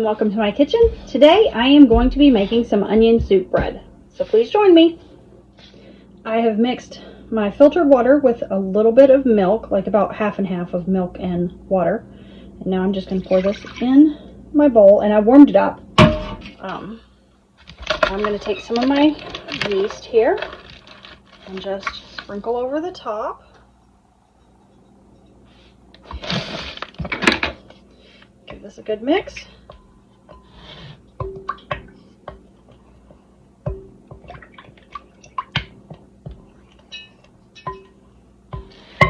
welcome to my kitchen. Today I am going to be making some onion soup bread, so please join me. I have mixed my filtered water with a little bit of milk, like about half and half of milk and water. And now I'm just going to pour this in my bowl, and I warmed it up. I'm going to take some of my yeast here and just sprinkle over the top. Give this a good mix.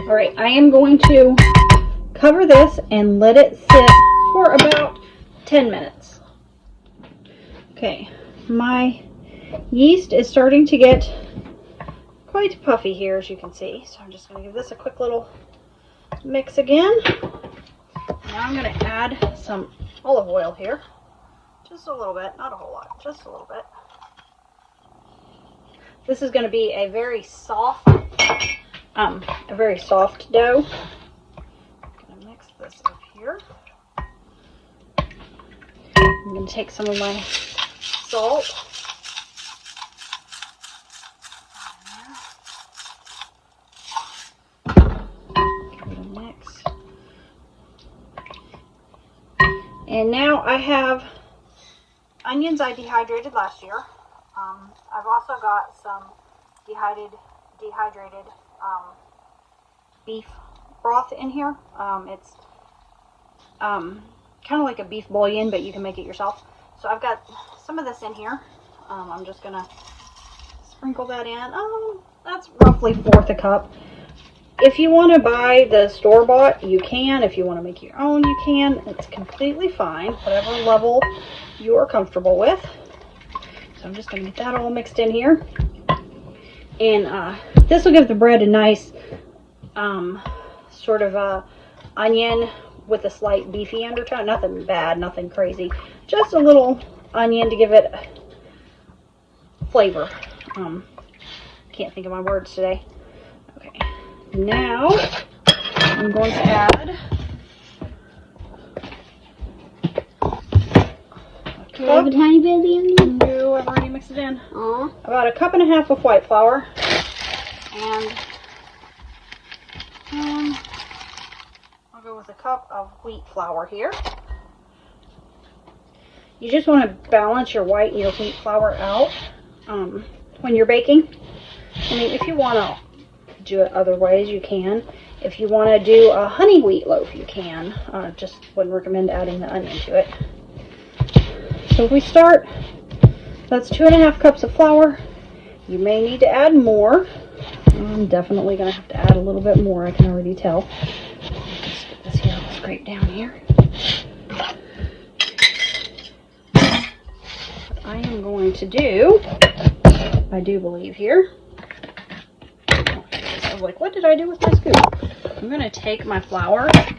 Alright, I am going to cover this and let it sit for about 10 minutes. Okay, my yeast is starting to get quite puffy here, as you can see. So I'm just going to give this a quick little mix again. Now I'm going to add some olive oil here. Just a little bit, not a whole lot, just a little bit. This is going to be a very soft dough. I'm going to mix this up here. I'm going to take some of my salt. Give it a mix. And now I have onions I dehydrated last year. I've also got some dehydrated beef broth in here. It's kind of like a beef bouillon, but you can make it yourself. So I've got some of this in here. I'm just gonna sprinkle that in. That's roughly 1/4 a cup. If you want to buy the store-bought, you can. If you want to make your own, you can. It's completely fine, whatever level you are comfortable with. So I'm just going to get that all mixed in here. And this will give the bread a nice sort of onion with a slight beefy undertone. Nothing bad, nothing crazy. Just a little onion to give it flavor. Can't think of my words today. Okay. Now, I'm going to add Do I have a tiny bit of the onion? No, I've already mixed it in. Aw. About 1.5 cups of white flour. And I'll go with 1 cup of wheat flour here. You just want to balance your white and your wheat flour out when you're baking. I mean, if you want to do it other ways, you can. If you want to do a honey wheat loaf, you can. Just wouldn't recommend adding the onion to it. So if we start, that's 2.5 cups of flour. You may need to add more. I'm definitely going to have to add a little bit more, I can already tell. Just get this here all scraped down here. What I am going to do, I do believe here, I was like, what did I do with my scoop? I'm going to take my flour and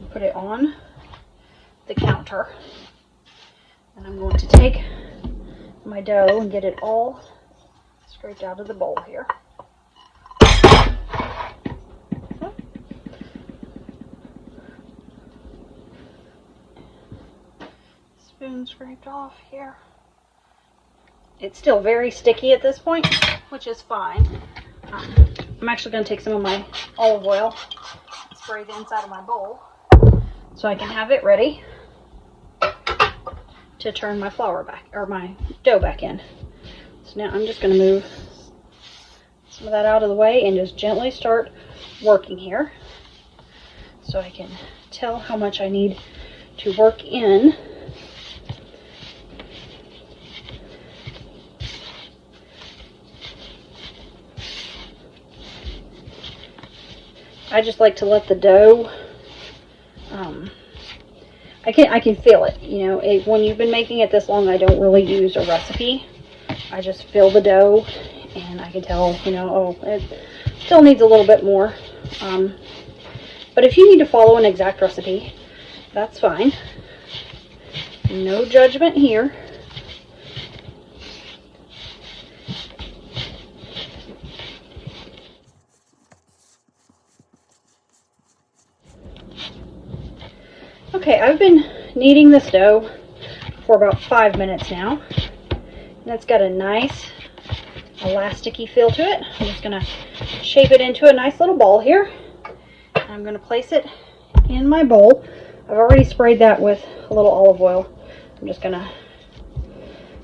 put it on the counter. And I'm going to take my dough and get it all scraped out of the bowl here. Spoon scraped off here. It's still very sticky at this point, which is fine. I'm actually going to take some of my olive oil and spray the inside of my bowl so I can have it ready to turn my flour back, or my dough back in. So now I'm just going to move some of that out of the way and just gently start working here so I can tell how much I need to work in. I just like to let the dough, I can feel it, you know, when you've been making it this long, I don't really use a recipe. I just feel the dough, and I can tell, you know, oh, it still needs a little bit more. But if you need to follow an exact recipe, that's fine. No judgment here. Okay, I've been kneading this dough for about 5 minutes now. And it's got a nice elasticy feel to it. I'm just going to shape it into a nice little ball here. I'm going to place it in my bowl. I've already sprayed that with a little olive oil. I'm just going to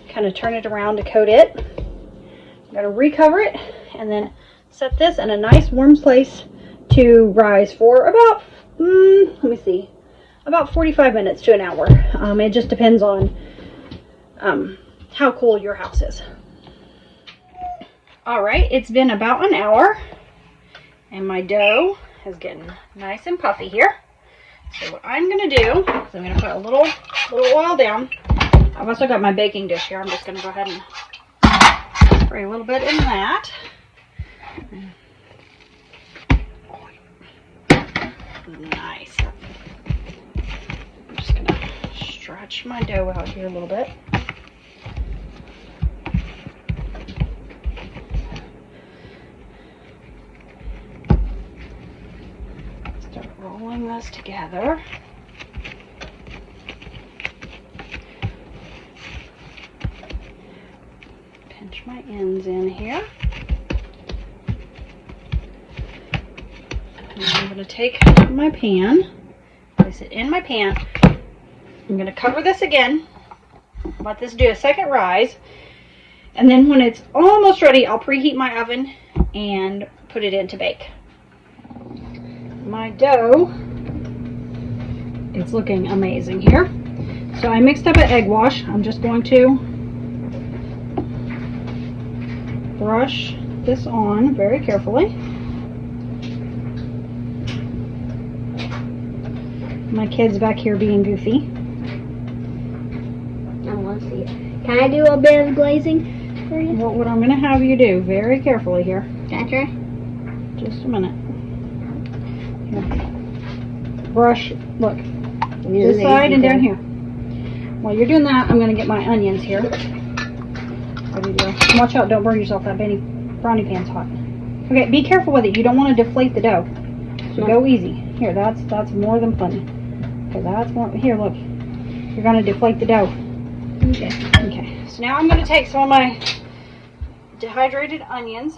kind of turn it around to coat it. I'm going to recover it and then set this in a nice warm place to rise for about, let me see, about 45 minutes to an hour. It just depends on how cool your house is. Alright, it's been about an hour and my dough is getting nice and puffy here. So what I'm going to do is I'm going to put a little oil down. I've also got my baking dish here. I'm just going to go ahead and spray a little bit in that. Nice. I'm just going to stretch my dough out here a little bit. Start rolling this together. Pinch my ends in here. And I'm going to take my pan, place it in my pan. I'm going to cover this again, let this do a second rise, and then when it's almost ready, I'll preheat my oven and put it in to bake. My dough is looking amazing here. So I mixed up an egg wash. I'm just going to brush this on very carefully. My kid's back here being goofy. I want to see it. Can I do a bit of glazing for you? What I'm going to have you do very carefully here. Can I try? Just a minute. Here. Brush, look, this side and down here. While you're doing that, I'm going to get my onions here. Ready to go. Watch out, don't burn yourself. That brownie pan's hot. Okay, be careful with it. You don't want to deflate the dough. So go easy. Here, that's more than plenty. Okay, that's more. Here, look. You're going to deflate the dough. Okay. Okay, so now I'm going to take some of my dehydrated onions.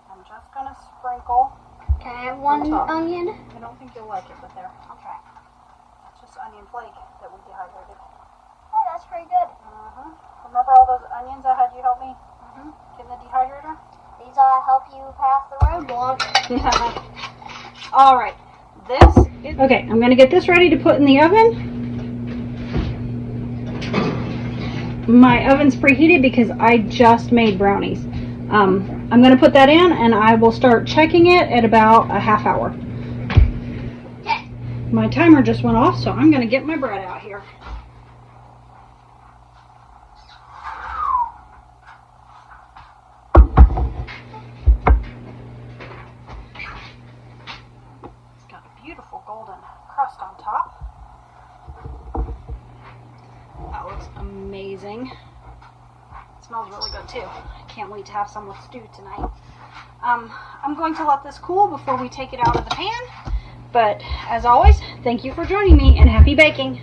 I'm just going to sprinkle. Can I have one onion? I don't think you'll like it, but there. I'll try. It's just onion flake that we dehydrated. Oh, that's pretty good. Remember all those onions I had you help me get in the dehydrator? These help you pass the roadblock. Alright. This is... Okay, I'm going to get this ready to put in the oven. My oven's preheated because I just made brownies. I'm going to put that in and I will start checking it at about a half hour. My timer just went off, so I'm going to get my bread out here. It's got a beautiful golden crust on top. That looks amazing. It smells really good too. I can't wait to have some with stew tonight. I'm going to let this cool before we take it out of the pan. But as always, thank you for joining me and happy baking.